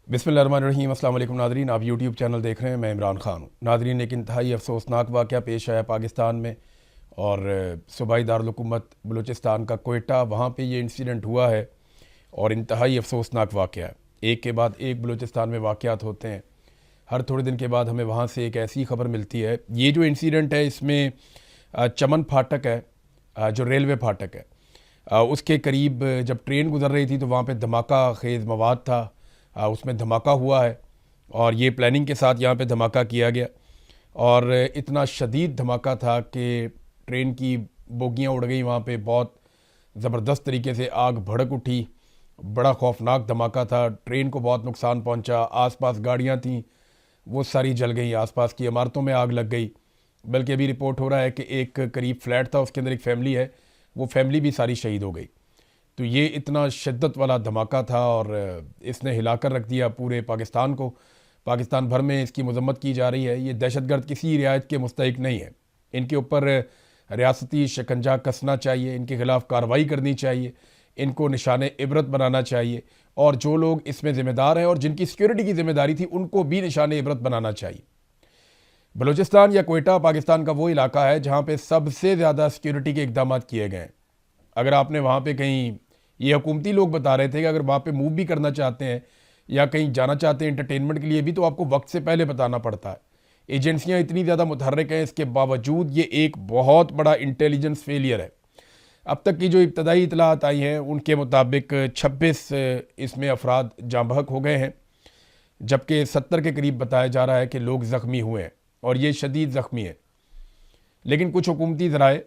बिस्मिल्लाहिर्रहमानिर्रहीम। अस्सलाम वालेकुम नादरीन, आप यूट्यूब चैनल देख रहे हैं। मैं इमरान खान हूँ। नादरीन, एक इंतहाई अफसोसनाक वाक़या पेश आया पाकिस्तान में और सूबाई दारुल-हुकूमत बलूचिस्तान का कोयटा, वहाँ पे ये इंसिडेंट हुआ है और इंतहाई अफसोसनाक वाक़या है। एक के बाद एक बलूचिस्तान में वाक़यात होते हैं। हर थोड़े दिन के बाद हमें वहाँ से एक ऐसी खबर मिलती है। ये जो इंसिडेंट है इसमें चमन फाटक है, जो रेलवे फाटक है, उसके करीब जब ट्रेन गुजर रही थी तो वहाँ पे धमाका खेज़ मवाद था। उसमें धमाका हुआ है और ये प्लानिंग के साथ यहाँ पे धमाका किया गया और इतना शदीद धमाका था कि ट्रेन की बोगियाँ उड़ गई। वहाँ पे बहुत ज़बरदस्त तरीके से आग भड़क उठी। बड़ा खौफनाक धमाका था। ट्रेन को बहुत नुकसान पहुँचा। आसपास गाड़ियाँ थीं वो सारी जल गई। आसपास की इमारतों में आग लग गई। बल्कि अभी रिपोर्ट हो रहा है कि एक करीब फ्लैट था, उसके अंदर एक फैमिली है, वो फैमिली भी सारी शहीद हो गई। तो ये इतना शिद्दत वाला धमाका था और इसने हिलाकर रख दिया पूरे पाकिस्तान को। पाकिस्तान भर में इसकी मजम्मत की जा रही है। ये दहशतगर्द किसी रियायत के मुस्तहिक नहीं है। इनके ऊपर रियासती शिकंजा कसना चाहिए, इनके खिलाफ कार्रवाई करनी चाहिए, इनको निशान इबरत बनाना चाहिए और जो लोग इसमें ज़िम्मेदार हैं और जिनकी सिक्योरिटी की जिम्मेदारी थी उनको भी निशान इबरत बनाना चाहिए। बलूचिस्तान या कोयटा पाकिस्तान का वो इलाका है जहाँ पे सबसे ज़्यादा सिक्योरिटी के इकदाम किए गए हैं। अगर आपने वहाँ पे कहीं, ये हुकूमती लोग बता रहे थे कि अगर वहाँ पे मूव भी करना चाहते हैं या कहीं जाना चाहते हैं इंटरटेनमेंट के लिए भी, तो आपको वक्त से पहले बताना पड़ता है। एजेंसियाँ इतनी ज़्यादा मुतहर्रिक हैं, इसके बावजूद ये एक बहुत बड़ा इंटेलिजेंस फेलियर है। अब तक की जो इब्तदाई इतलात आई हैं उनके मुताबिक 26 इसमें अफराद जाँ बहक हो गए हैं, जबकि 70 के करीब बताया जा रहा है कि लोग ज़ख्मी हुए हैं और ये शदीद ज़ख्मी है। लेकिन कुछ हुकूमती ज़राए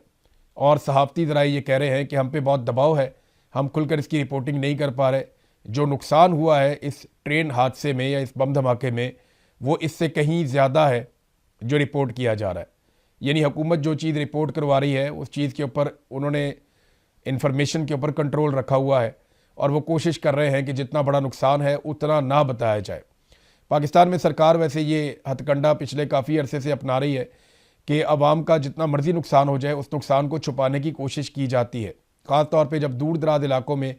और सहाफ़ती ज़राए ये कह रहे हैं कि हम पे बहुत दबाव है, हम खुलकर इसकी रिपोर्टिंग नहीं कर पा रहे। जो नुकसान हुआ है इस ट्रेन हादसे में या इस बम धमाके में, वो इससे कहीं ज़्यादा है जो रिपोर्ट किया जा रहा है। यानी हुकूमत जो चीज़ रिपोर्ट करवा रही है उस चीज़ के ऊपर उन्होंने इंफॉर्मेशन के ऊपर कंट्रोल रखा हुआ है और वो कोशिश कर रहे हैं कि जितना बड़ा नुकसान है उतना ना बताया जाए। पाकिस्तान में सरकार वैसे ये हथकंडा पिछले काफ़ी अरसे से अपना रही है कि अवाम का जितना मर्जी नुकसान हो जाए उस नुकसान को छुपाने की कोशिश की जाती है, ख़ास तौर पे जब दूर दराज इलाकों में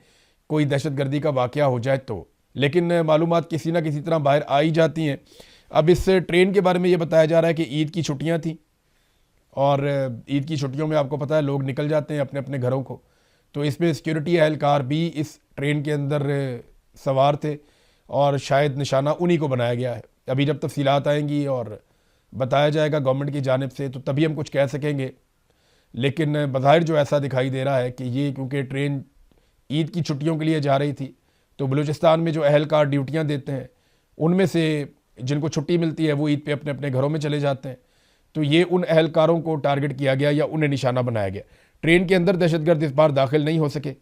कोई दहशतगर्दी का वाक़या हो जाए तो। लेकिन मालूमात किसी ना किसी तरह बाहर आ ही जाती हैं। अब इस ट्रेन के बारे में ये बताया जा रहा है कि ईद की छुट्टियाँ थी और ईद की छुट्टियों में आपको पता है लोग निकल जाते हैं अपने अपने घरों को, तो इसमें सिक्योरिटी एहलकार भी इस ट्रेन के अंदर सवार थे और शायद निशाना उन्हीं को बनाया गया है। अभी जब तफसीलात आएंगी और बताया जाएगा गवर्नमेंट की जानिब से तो तभी हम कुछ कह सकेंगे। लेकिन बज़ाहिर जो ऐसा दिखाई दे रहा है कि ये क्योंकि ट्रेन ईद की छुट्टियों के लिए जा रही थी, तो बलूचिस्तान में जो अहलकार ड्यूटियां देते हैं उनमें से जिनको छुट्टी मिलती है वो ईद पे अपने अपने घरों में चले जाते हैं। तो ये उन अहलकारों को टारगेट किया गया या उन्हें निशाना बनाया गया। ट्रेन के अंदर दहशतगर्द इस बार दाखिल नहीं हो सके।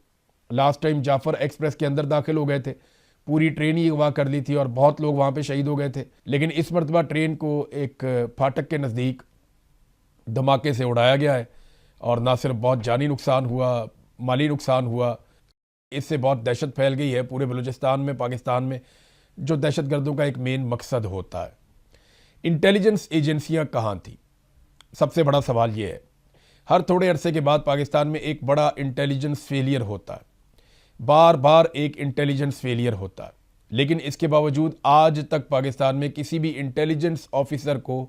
लास्ट टाइम जाफ़र एक्सप्रेस के अंदर दाखिल हो गए थे, पूरी ट्रेन ही अगवा कर ली थी और बहुत लोग वहाँ पे शहीद हो गए थे। लेकिन इस मरतबा ट्रेन को एक फाटक के नज़दीक धमाके से उड़ाया गया है और ना सिर्फ बहुत जानी नुकसान हुआ, माली नुकसान हुआ, इससे बहुत दहशत फैल गई है पूरे बलूचिस्तान में, पाकिस्तान में, जो दहशतगर्दों का एक मेन मकसद होता है। इंटेलिजेंस एजेंसियाँ कहाँ थी, सबसे बड़ा सवाल ये है। हर थोड़े अरसे के बाद पाकिस्तान में एक बड़ा इंटेलिजेंस फेलियर होता है, बार बार एक इंटेलिजेंस फेलियर होता है। लेकिन इसके बावजूद आज तक पाकिस्तान में किसी भी इंटेलिजेंस ऑफिसर को,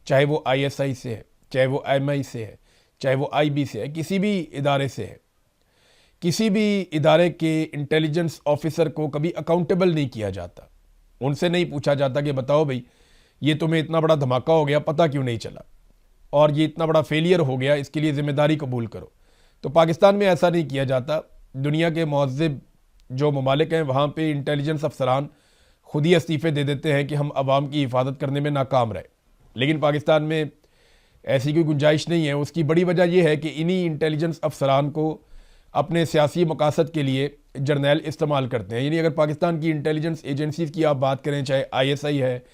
चाहे वो ISI से है, चाहे वो MI से है, चाहे वो IB से है, किसी भी इदारे से है, किसी भी इदारे के इंटेलिजेंस ऑफिसर को कभी अकाउंटेबल नहीं किया जाता। उनसे नहीं पूछा जाता कि बताओ भाई ये तुम्हें इतना बड़ा धमाका हो गया, पता क्यों नहीं चला, और ये इतना बड़ा फेलियर हो गया, इसके लिए जिम्मेदारी कबूल करो। तो पाकिस्तान में ऐसा नहीं किया जाता। दुनिया के महज़िब जो ममालिक हैं वहाँ पे इंटेलिजेंस अफसरान खुद ही इस्तीफ़े दे देते हैं कि हम आवाम की हिफाजत करने में नाकाम रहे। लेकिन पाकिस्तान में ऐसी कोई गुंजाइश नहीं है। उसकी बड़ी वजह यह है कि इन्हीं इंटेलिजेंस अफसरान को अपने सियासी मकासद के लिए जर्नैल इस्तेमाल करते हैं। यानी अगर पाकिस्तान की इंटेलिजेंस एजेंसीज़ की आप बात करें, चाहे ISI है,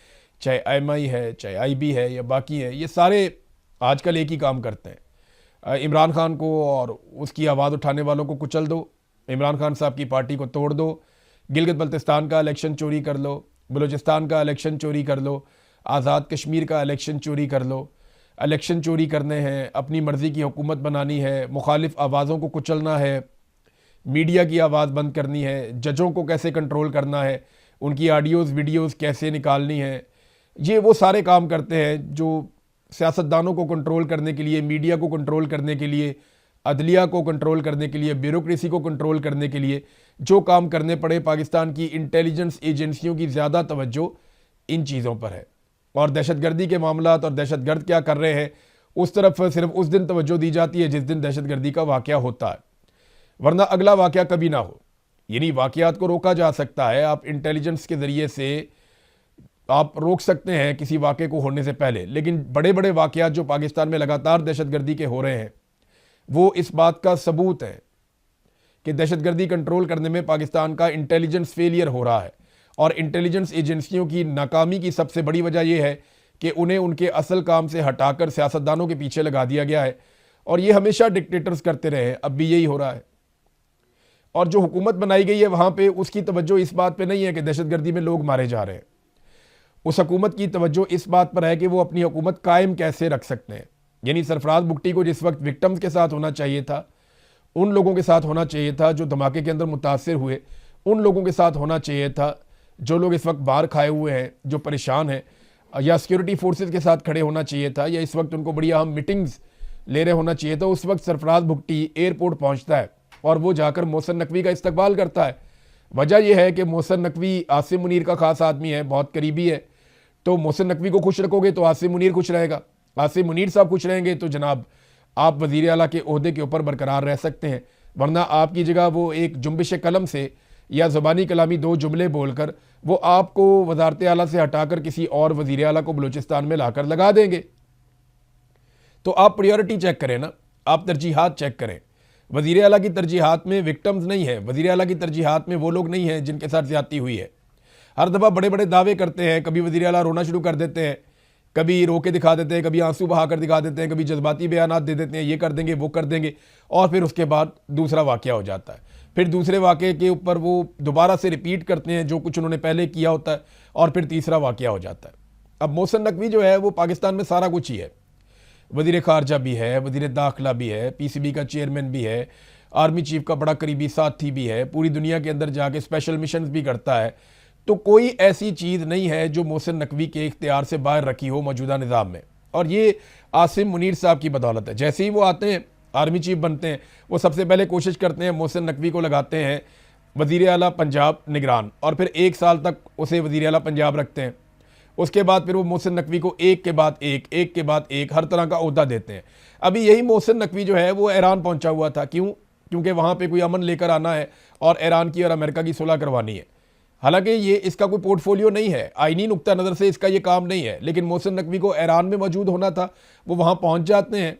चाहे MI है, चाहे IB है या बाकी है, ये सारे आजकल एक ही काम करते हैं। इमरान खान को और उसकी आवाज़ उठाने वालों को कुचल दो, इमरान खान साहब की पार्टी को तोड़ दो, गिलगित बल्तिस्तान का इलेक्शन चोरी कर लो, बलूचिस्तान का इलेक्शन चोरी कर लो, आज़ाद कश्मीर का इलेक्शन चोरी कर लो। इलेक्शन चोरी करने हैं, अपनी मर्ज़ी की हुकूमत बनानी है, मुखालिफ आवाज़ों को कुचलना है, मीडिया की आवाज़ बंद करनी है, जजों को कैसे कंट्रोल करना है, उनकी ऑडियोज़ वीडियोज़ कैसे निकालनी है, ये वो सारे काम करते हैं जो सियासतदानों को कंट्रोल करने के लिए, मीडिया को कंट्रोल करने के लिए, अदलिया को कंट्रोल करने के लिए, ब्यूरोक्रेसी को कंट्रोल करने के लिए जो काम करने पड़े, पाकिस्तान की इंटेलिजेंस एजेंसियों की ज़्यादा तवज्जो इन चीज़ों पर है। और दहशतगर्दी के मामलात और दहशतगर्द क्या कर रहे हैं उस तरफ सिर्फ उस दिन तवज्जो दी जाती है जिस दिन दहशतगर्दी का वाक़या होता है, वरना अगला वाक़या कभी ना हो। यानी वाक़यात को रोका जा सकता है, आप इंटेलिजेंस के ज़रिए से आप रोक सकते हैं किसी वाक़े को होने से पहले, लेकिन बड़े बड़े वाक़यात जो पाकिस्तान में लगातार दहशतगर्दी के हो रहे हैं वो इस बात का सबूत है कि दहशतगर्दी कंट्रोल करने में पाकिस्तान का इंटेलिजेंस फेलियर हो रहा है। और इंटेलिजेंस एजेंसियों की नाकामी की सबसे बड़ी वजह यह है कि उन्हें उनके असल काम से हटाकर सियासतदानों के पीछे लगा दिया गया है, और ये हमेशा डिक्टेटर्स करते रहे हैं, अब भी यही हो रहा है। और जो हुकूमत बनाई गई है वहाँ पे उसकी तवज्जो इस बात पे नहीं है कि दहशतगर्दी में लोग मारे जा रहे हैं, उस हुकूमत की तवज्जो इस बात पर है कि वो अपनी हुकूमत कायम कैसे रख सकते हैं। यानी सरफराज भुट्टी को जिस वक्त विक्टिम्स के साथ होना चाहिए था, उन लोगों के साथ होना चाहिए था जो धमाके के अंदर मुतासर हुए, उन लोगों के साथ होना चाहिए था जो लोग इस वक्त बाहर खाए हुए हैं, जो परेशान हैं, या सिक्योरिटी फोर्सेस के साथ खड़े होना चाहिए था, या इस वक्त उनको बड़ी अहम मीटिंग्स ले रहे होना चाहिए था। उस वक्त सरफराज भुट्टी एयरपोर्ट पहुंचता है और वो जाकर मोहसिन नकवी का इस्तकबाल करता है। वजह यह है कि मोहसिन नकवी आसिम मुनीर का खास आदमी है, बहुत करीबी है, तो मोहसिन नकवी को खुश रखोगे तो आसिम मुनीर खुश रहेगा, आसिम मुनीर साहब खुश रहेंगे तो जनाब आप वज़ीर आला के ओहदे के ऊपर बरकरार रह सकते हैं। वरना आपकी जगह वो एक जुम्बिश कलम से या ज़बानी कलामी दो जुमले बोलकर वो आपको वज़ारत आला से हटाकर किसी और वज़ीर आला को बलूचिस्तान में लाकर लगा देंगे। तो आप प्रायोरिटी चेक करें ना, आप तरजीहात चेक करें। वज़ीर आला की तरजीहात में विक्टिम्स नहीं है, वज़ीर आला की तरजीहात में वो लोग नहीं हैं जिनके साथ ज़्यादती हुई है। हर दफ़ा बड़े बड़े दावे करते हैं, कभी वज़ीर आला रोना शुरू कर देते हैं, कभी रो के दिखा देते हैं, कभी आंसू बहाकर दिखा देते हैं, कभी जज्बाती बयानात दे देते हैं, ये कर देंगे वो कर देंगे, और फिर उसके बाद दूसरा वाक़या हो जाता है। फिर दूसरे वाक़े के ऊपर वो दोबारा से रिपीट करते हैं जो कुछ उन्होंने पहले किया होता है, और फिर तीसरा वाक़या हो जाता है। अब मोहसिन नकवी जो है वो पाकिस्तान में सारा कुछ ही है, वज़ीर ख़ारजा भी है, वज़ीर दाखिला भी है, PCB का चेयरमैन भी है, आर्मी चीफ का बड़ा करीबी साथी भी है, पूरी दुनिया के अंदर जाके स्पेशल मिशन भी करता है। तो कोई ऐसी चीज़ नहीं है जो मोहसिन नकवी के इख्तियार से बाहर रखी हो मौजूदा निज़ाम में, और ये आसिम मुनीर साहब की बदौलत है। जैसे ही वो आते हैं आर्मी चीफ बनते हैं, वो सबसे पहले कोशिश करते हैं मोहसिन नकवी को लगाते हैं वज़ीर आला पंजाब निगरान, और फिर 1 साल तक उसे वज़ीर आला पंजाब रखते हैं। उसके बाद फिर वो मोहसिन नकवी को एक के बाद एक हर तरह का ओहदा देते हैं। अभी यही मोहसिन नकवी जो है वो ईरान पहुंचा हुआ था, क्यों? क्योंकि वहाँ पे कोई अमन लेकर आना है और ईरान की और अमेरिका की सुलह करवानी है। हालांकि ये इसका कोई पोर्टफोलियो नहीं है, आईनी नुक्ता नज़र से इसका ये काम नहीं है, लेकिन मोहसिन नकवी को ईरान में मौजूद होना था, वो वहाँ पहुँच जाते हैं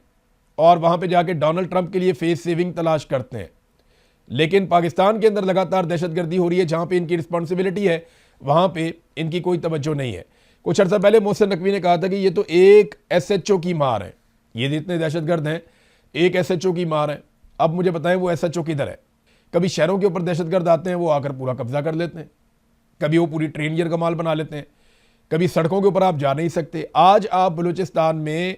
और वहाँ पे जाके डोनाल्ड ट्रंप के लिए फेस सेविंग तलाश करते हैं। लेकिन पाकिस्तान के अंदर लगातार दहशतगर्दी हो रही है, जहाँ पे इनकी रिस्पॉन्सिबिलिटी है वहाँ पे इनकी कोई तवज्जो नहीं है। कुछ अर्सा पहले मोहसिन नकवी ने कहा था कि ये तो एक SHO की मार है, ये जितने दहशतगर्द हैं एक SHO की मार है। अब मुझे बताएं वो SHO किधर है? कभी शहरों के ऊपर दहशतगर्द आते हैं, वो आकर पूरा कब्जा कर लेते हैं, कभी वो पूरी ट्रेन यरगमाल बना लेते हैं, कभी सड़कों के ऊपर आप जा नहीं सकते। आज आप बलूचिस्तान में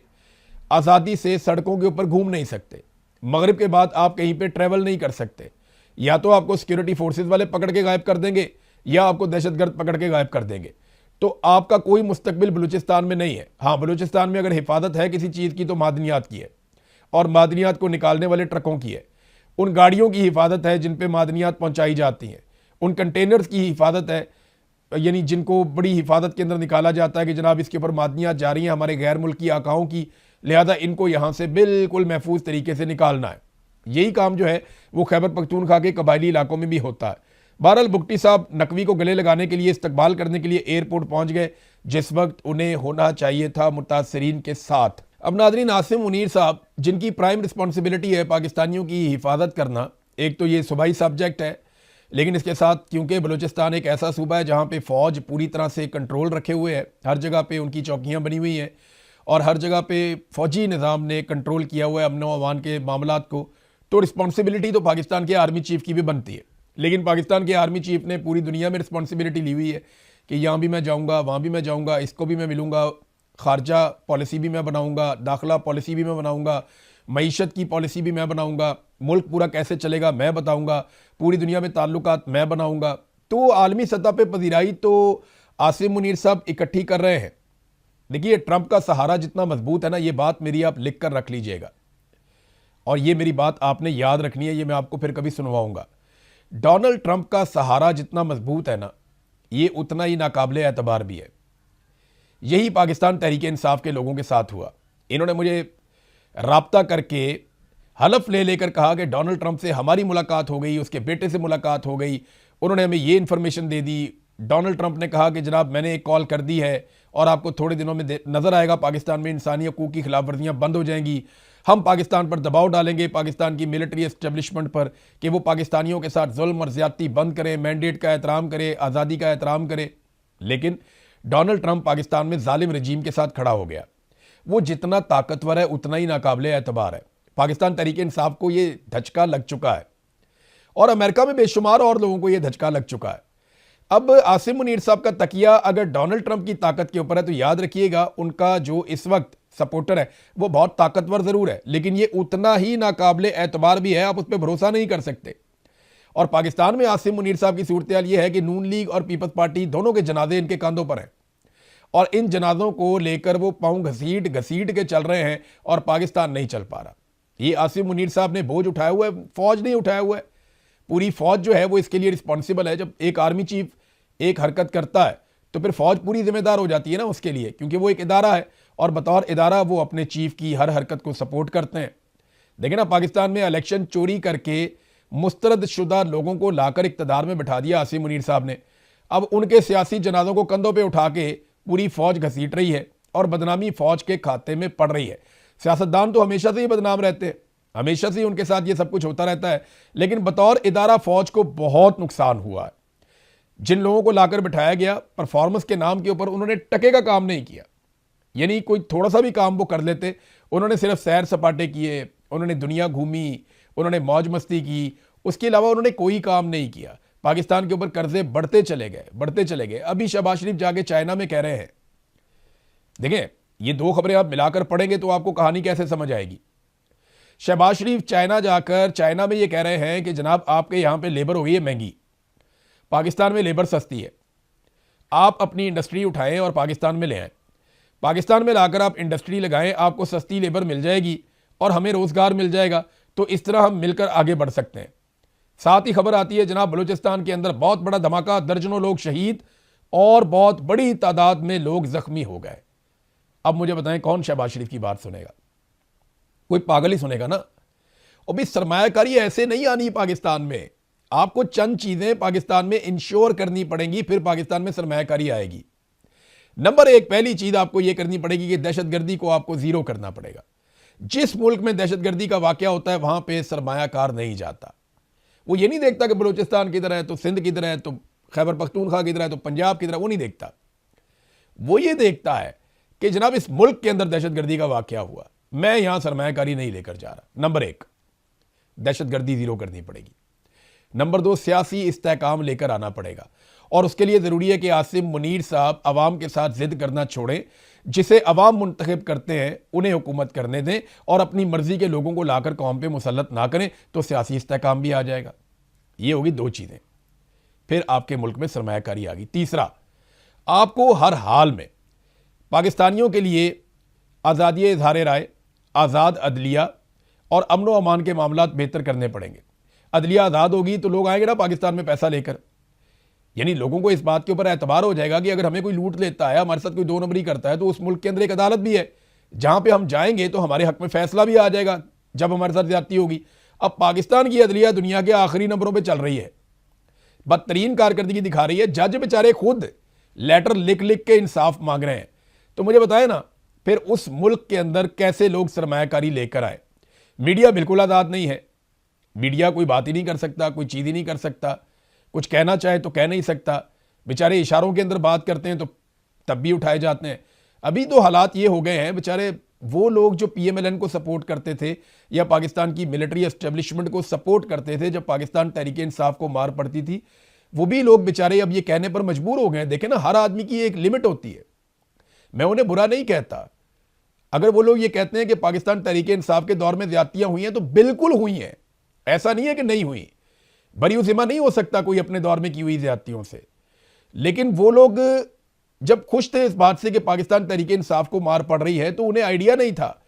आज़ादी से सड़कों के ऊपर घूम नहीं सकते, मगरिब के बाद आप कहीं पे ट्रैवल नहीं कर सकते, या तो आपको सिक्योरिटी फोर्सेस वाले पकड़ के गायब कर देंगे या आपको दहशतगर्द पकड़ के गायब कर देंगे। तो आपका कोई मुस्तकबिल बलूचिस्तान में नहीं है। हाँ, बलूचिस्तान में अगर हिफाजत है किसी चीज़ की तो मादनियात की है, और मादनियात को निकालने वाले ट्रकों की है, उन गाड़ियों की हिफाजत है जिन पे मादनियात पहुंचाई जाती हैं, उन कंटेनर्स की हिफाजत है, यानी जिनको बड़ी हिफाजत के अंदर निकाला जाता है कि जनाब इसके ऊपर मादनियात जा रही हैं हमारे गैर मुल्की आकाओं की, लिहाजा इनको यहाँ से बिल्कुल महफूज तरीके से निकालना है। यही काम जो है वो खैबर पख्तूनख्वा के कबायली इलाकों में भी होता है। बहरहाल भुट्टी साहब नकवी को गले लगाने के लिए, इस्तकबाल करने के लिए एयरपोर्ट पहुंच गए जिस वक्त उन्हें होना चाहिए था मुतासरीन के साथ। अब नादरीन, आसिम मुनीर साहब जिनकी प्राइम रिस्पॉन्सिबिलिटी है पाकिस्तानियों की हिफाजत करना, एक तो ये सूबाई सब्जेक्ट है, लेकिन इसके साथ क्योंकि बलूचिस्तान एक ऐसा सूबा है जहाँ पे फ़ौज पूरी तरह से कंट्रोल रखे हुए है, हर जगह पे उनकी चौकियाँ बनी हुई हैं और हर जगह पे फ़ौजी निज़ाम ने कंट्रोल किया हुआ है अमन व अमान के मामलात को, तो रिस्पॉन्सिबिलिटी तो पाकिस्तान के आर्मी चीफ़ की भी बनती है। लेकिन पाकिस्तान के आर्मी चीफ़ ने पूरी दुनिया में रिस्पॉन्सिबिलिटी ली हुई है कि यहाँ भी मैं जाऊँगा, वहाँ भी मैं जाऊँगा, इसको भी मैं मिलूँगा, खारजा पॉलिसी भी मैं बनाऊँगा, दाखिला पॉलिसी भी मैं बनाऊँगा, मईशत की पॉलिसी भी मैं बनाऊँगा, मुल्क पूरा कैसे चलेगा मैं बताऊँगा, पूरी दुनिया में ताल्लुकात मैं बनाऊँगा। तो आलमी सतह पे पजीराई तो आसिम मुनीर साहब इकट्ठी कर रहे हैं। देखिए, ट्रंप का सहारा जितना मजबूत है ना, ये बात मेरी आप लिख कर रख लीजिएगा, और ये मेरी बात आपने याद रखनी है, ये मैं आपको फिर कभी सुनवाऊंगा। डोनाल्ड ट्रंप का सहारा जितना मजबूत है ना, ये उतना ही नाकाबिले एतबार भी है। यही पाकिस्तान तहरीक इंसाफ के लोगों के साथ हुआ। इन्होंने मुझे राब्ता करके हलफ ले लेकर कहा कि डोनाल्ड ट्रंप से हमारी मुलाकात हो गई, उसके बेटे से मुलाकात हो गई, उन्होंने हमें ये इंफॉर्मेशन दे दी। डोनाल्ड ट्रंप ने कहा कि जनाब मैंने एक कॉल कर दी है और आपको थोड़े दिनों में नजर आएगा पाकिस्तान में इंसानी हकूक की खिलाफ वर्जियां बंद हो जाएंगी। हम पाकिस्तान पर दबाव डालेंगे, पाकिस्तान की मिलिट्री एस्टेब्लिशमेंट पर, कि वो पाकिस्तानियों के साथ जुल्म और ज्यादती बंद करें, मैंडेट का एहतराम करे, आज़ादी का एहतराम करे। लेकिन डोनाल्ड ट्रंप पाकिस्तान में जालिम रजीम के साथ खड़ा हो गया। वो जितना ताकतवर है उतना ही नाकाबिले एतबार है। पाकिस्तान तहरीक इंसाफ को ये धचका लग चुका है, और अमेरिका में बेशुमार और लोगों को ये धचका लग चुका है। अब आसिम मुनीर साहब का तकिया अगर डोनाल्ड ट्रंप की ताकत के ऊपर है, तो याद रखिएगा उनका जो इस वक्त सपोर्टर है वो बहुत ताकतवर जरूर है, लेकिन ये उतना ही नाकाबिले एतबार भी है। आप उस पर भरोसा नहीं कर सकते। और पाकिस्तान में आसिम मुनीर साहब की सूरत हाल ये है कि नून लीग और पीपल्स पार्टी दोनों के जनाजे इनके कंधों पर हैं, और इन जनाजों को लेकर वो पांव घसीट घसीट के चल रहे हैं, और पाकिस्तान नहीं चल पा रहा। ये आसिम मुनीर साहब ने बोझ उठाया हुआ है, फौज नहीं उठाया हुआ है। पूरी फौज जो है वो इसके लिए रिस्पॉन्सिबल है। जब एक आर्मी चीफ एक हरकत करता है तो फिर फौज पूरी जिम्मेदार हो जाती है ना उसके लिए, क्योंकि वो एक इदारा है, और बतौर इदारा वो अपने चीफ की हर हरकत को सपोर्ट करते हैं। देखिए ना, पाकिस्तान में इलेक्शन चोरी करके मुस्तरद शुदा लोगों को लाकर इक़्तिदार में बिठा दिया आसिम मुनीर साहब ने। अब उनके सियासी जनाजों को कंधों पे उठा के पूरी फौज घसीट रही है, और बदनामी फौज के खाते में पड़ रही है। सियासतदान तो हमेशा से ही बदनाम रहते हैं, हमेशा से ही उनके साथ ये सब कुछ होता रहता है, लेकिन बतौर इदारा फौज को बहुत नुकसान हुआ है। जिन लोगों को लाकर बिठाया गया परफॉर्मेंस के नाम के ऊपर, उन्होंने टके का काम नहीं किया। यानी कोई थोड़ा सा भी काम वो कर लेते, उन्होंने सिर्फ सैर सपाटे किए, उन्होंने दुनिया घूमी, उन्होंने मौज मस्ती की, उसके अलावा उन्होंने कोई काम नहीं किया। पाकिस्तान के ऊपर कर्जे बढ़ते चले गए, बढ़ते चले गए। अभी शहबाज शरीफ जाके चाइना में कह रहे हैं, देखें ये दो खबरें आप मिलाकर पढ़ेंगे तो आपको कहानी कैसे समझ आएगी। शहबाज शरीफ चाइना जाकर चाइना में ये कह रहे हैं कि जनाब आपके यहां पे लेबर हो गई है महंगी, पाकिस्तान में लेबर सस्ती है, आप अपनी इंडस्ट्री उठाएं और पाकिस्तान में ले आएं। पाकिस्तान में लाकर आप इंडस्ट्री लगाएं, आपको सस्ती लेबर मिल जाएगी और हमें रोजगार मिल जाएगा। तो इस तरह हम मिलकर आगे बढ़ सकते हैं। साथ ही खबर आती है जनाब बलूचिस्तान के अंदर बहुत बड़ा धमाका, दर्जनों लोग शहीद और बहुत बड़ी तादाद में लोग जख्मी हो गए। अब मुझे बताएं कौन शहबाज शरीफ की बात सुनेगा? कोई पागल ही सुनेगा ना। और भी सरमायाकारी ऐसे नहीं आनी पाकिस्तान में, आपको चंद चीजें पाकिस्तान में इंश्योर करनी पड़ेंगी, फिर पाकिस्तान में सरमायाकारी आएगी। नंबर एक, पहली चीज आपको यह करनी पड़ेगी कि दहशतगर्दी को आपको जीरो करना पड़ेगा। जिस मुल्क में दहशतगर्दी का वाकया होता है वहां पे सरमायाकार नहीं जाता। वो ये नहीं देखता कि बलूचिस्तान की तरह है तो सिंध की तरह है, तो खैबर पख्तूनख्वा की तरह है तो पंजाब की तरह, वो नहीं देखता। वो ये देखता है कि जनाब इस मुल्क के अंदर दहशतगर्दी का वाकया हुआ, मैं यहां सरमायाकारी नहीं लेकर जा रहा। नंबर एक, दहशतगर्दी जीरो करनी पड़ेगी। नंबर दो, सियासी इस्तेहकाम लेकर आना पड़ेगा, और उसके लिए जरूरी है कि आसिम मुनीर साहब अवाम के साथ जिद करना छोड़ें। जिसे अवाम मुंतखब करते हैं उन्हें हुकूमत करने दें, और अपनी मर्जी के लोगों को लाकर कौम पे मुसल्लत ना करें, तो सियासी इस्तेहकाम भी आ जाएगा। ये होगी दो चीजें, फिर आपके मुल्क में सरमायाकारी आ गई। तीसरा, आपको हर हाल में पाकिस्तानियों के लिए आज़ादी इज़हार राय, आज़ाद अदलिया और अमन व अमान के मामलात बेहतर करने पड़ेंगे। अदलिया आज़ाद होगी तो लोग आएंगे ना पाकिस्तान में पैसा लेकर। यानी लोगों को इस बात के ऊपर एतबार हो जाएगा कि अगर हमें कोई लूट लेता है, हमारे साथ कोई दो नंबरी करता है, तो उस मुल्क के अंदर एक अदालत भी है जहां पे हम जाएंगे तो हमारे हक में फैसला भी आ जाएगा जब हमारे साथ ज्यादती होगी। अब पाकिस्तान की अदलिया दुनिया के आखिरी नंबरों पर चल रही है, बदतरीन कारकर्दगी दिखा रही है। जज बेचारे खुद लेटर लिख लिख के इंसाफ मांग रहे हैं। तो मुझे बताए ना, फिर उस मुल्क के अंदर कैसे लोग सरमायाकारी लेकर आए? मीडिया बिल्कुल आज़ाद नहीं है। मीडिया कोई बात ही नहीं कर सकता, कोई चीज़ ही नहीं कर सकता, कुछ कहना चाहे तो कह नहीं सकता। बेचारे इशारों के अंदर बात करते हैं तो तब भी उठाए जाते हैं। अभी तो हालात ये हो गए हैं, बेचारे वो लोग जो PMLN को सपोर्ट करते थे या पाकिस्तान की मिलिट्री एस्टेब्लिशमेंट को सपोर्ट करते थे जब पाकिस्तान तहरीक इंसाफ को मार पड़ती थी, वो भी लोग बेचारे अब ये कहने पर मजबूर हो गए। देखें ना, हर आदमी की एक लिमिट होती है। मैं उन्हें बुरा नहीं कहता। अगर वो लोग ये कहते हैं कि पाकिस्तान तहरीक इंसाफ के दौर में ज्यादतियां हुई हैं, तो बिल्कुल हुई हैं, ऐसा नहीं है कि नहीं हुई। बरीउज़िम्मा नहीं हो सकता कोई अपने दौर में की हुई ज़्यादतियों से। लेकिन वो लोग जब खुश थे इस बात से कि पाकिस्तान तहरीक इंसाफ को मार पड़ रही है, तो उन्हें आइडिया नहीं था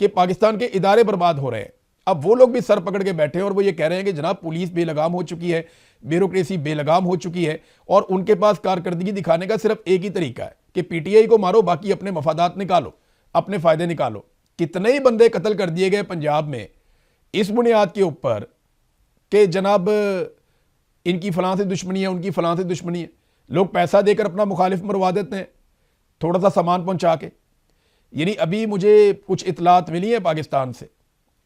कि पाकिस्तान के इदारे बर्बाद हो रहे हैं। अब वो लोग भी सर पकड़ के बैठे हैं और वो ये कह रहे हैं कि जनाब पुलिस बेलगाम हो चुकी है, ब्यूरोक्रेसी बेलगाम हो चुकी है, और उनके पास कारकर्दगी दिखाने का सिर्फ एक ही तरीका है कि पीटीआई को मारो, बाकी अपने मफादात निकालो, अपने फायदे निकालो। कितने ही बंदे कत्ल कर दिए गए पंजाब में इस बुनियाद के ऊपर कि जनाब इनकी फलां से दुश्मनी है, उनकी फलां से दुश्मनी है। लोग पैसा देकर अपना मुखालिफ मरवा देते हैं, थोड़ा सा सामान पहुंचा के। यानी अभी मुझे कुछ इतलात मिली है पाकिस्तान से,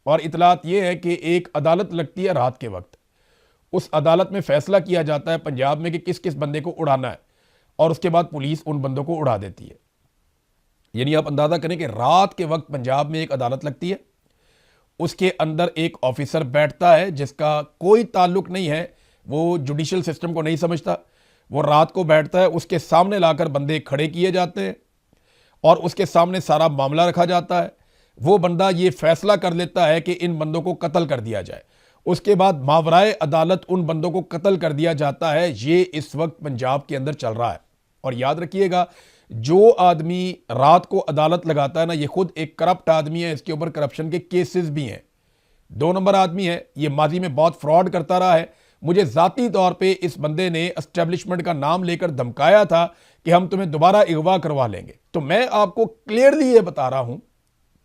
और इतलात ये है कि एक अदालत लगती है रात के वक्त। उस अदालत में फैसला किया जाता है पंजाब में कि किस किस बंदे को उड़ाना है, और उसके बाद पुलिस उन बंदों को उड़ा देती है। यानी आप अंदाजा करें कि रात के वक्त पंजाब में एक अदालत लगती है, उसके अंदर एक ऑफिसर बैठता है जिसका कोई ताल्लुक नहीं है, वो जुडिशियल सिस्टम को नहीं समझता। वो रात को बैठता है, उसके सामने लाकर बंदे खड़े किए जाते हैं और उसके सामने सारा मामला रखा जाता है। वो बंदा ये फैसला कर लेता है कि इन बंदों को कत्ल कर दिया जाए। उसके बाद मावराए अदालत उन बंदों को कत्ल कर दिया जाता है। ये इस वक्त पंजाब के अंदर चल रहा है। और याद रखिएगा, जो आदमी रात को अदालत लगाता है ना, ये खुद एक करप्ट आदमी है, इसके ऊपर करप्शन के केसेस भी हैं। 2 नंबर आदमी है, ये माजी में बहुत फ्रॉड करता रहा है। मुझे जाती तौर पे इस बंदे ने एस्टेब्लिशमेंट का नाम लेकर धमकाया था कि हम तुम्हें दोबारा अगवा करवा लेंगे। तो मैं आपको क्लियरली ये बता रहा हूं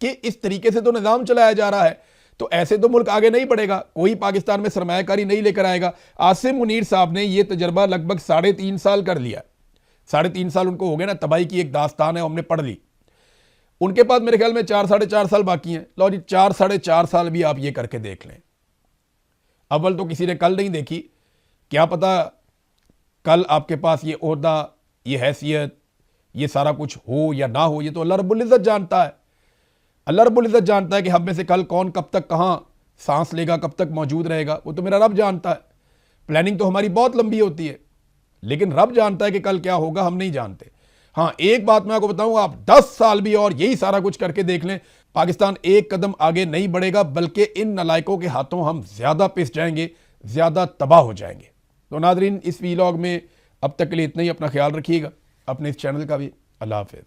कि इस तरीके से तो निज़ाम चलाया जा रहा है, तो ऐसे तो मुल्क आगे नहीं बढ़ेगा। कोई पाकिस्तान में सरमायाकारी नहीं लेकर आएगा। आसिम मुनीर साहब ने यह तजर्बा लगभग 3.5 साल कर लिया। 3.5 साल उनको हो गए ना, तबाही की एक दास्तान है, हमने पढ़ ली। उनके पास मेरे ख्याल में 4-4.5 साल बाकी हैं। लो जी, 4-4.5 साल भी आप ये करके देख लें। अव्वल तो किसी ने कल नहीं देखी, क्या पता कल आपके पास ये ओहदा, ये हैसियत, ये सारा कुछ हो या ना हो। ये तो अल्लाह रब्बुल इज़्ज़त जानता है। अल्लाह रब्बुल इज़्ज़त जानता है कि हम में से कल कौन कब तक कहाँ सांस लेगा, कब तक मौजूद रहेगा, वो तो मेरा रब जानता है। प्लानिंग तो हमारी बहुत लंबी होती है, लेकिन रब जानता है कि कल क्या होगा, हम नहीं जानते। हाँ, एक बात मैं आपको बताऊं, आप 10 साल भी और यही सारा कुछ करके देख लें, पाकिस्तान एक कदम आगे नहीं बढ़ेगा, बल्कि इन नालायकों के हाथों हम ज्यादा पिस जाएंगे, ज्यादा तबाह हो जाएंगे। तो नादरीन, इस वीलॉग में अब तक के लिए इतना ही। अपना ख्याल रखिएगा, अपने इस चैनल का भी। अल्लाह हाफिज़।